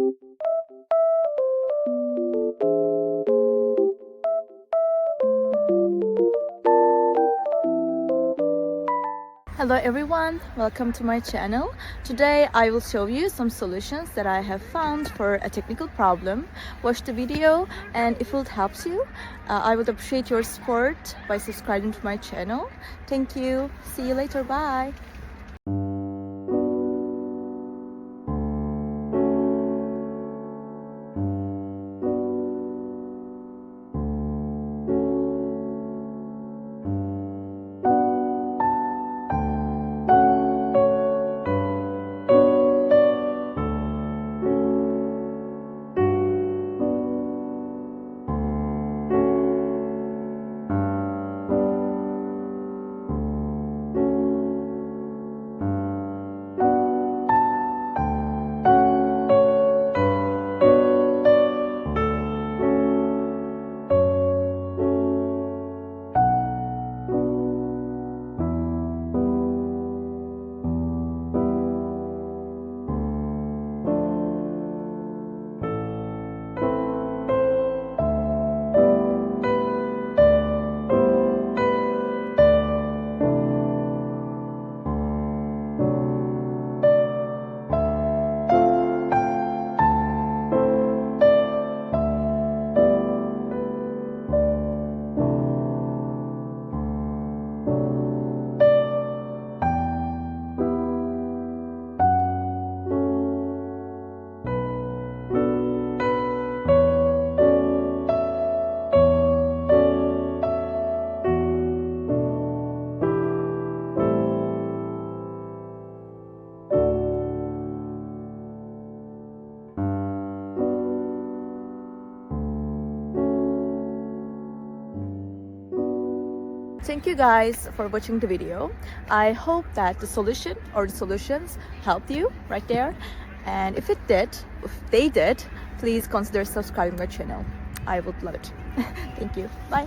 Hello everyone, welcome to my channel. Today I will show you some solutions that I have found for a technical problem. Watch the video, and if it helps you, I would appreciate your support by subscribing to my channel. Thank you. See you later. Bye. Thank you guys for watching the video. I hope that the solution or the solutions helped you right there. And if they did, please consider subscribing my channel. I would love it. Thank you. Bye.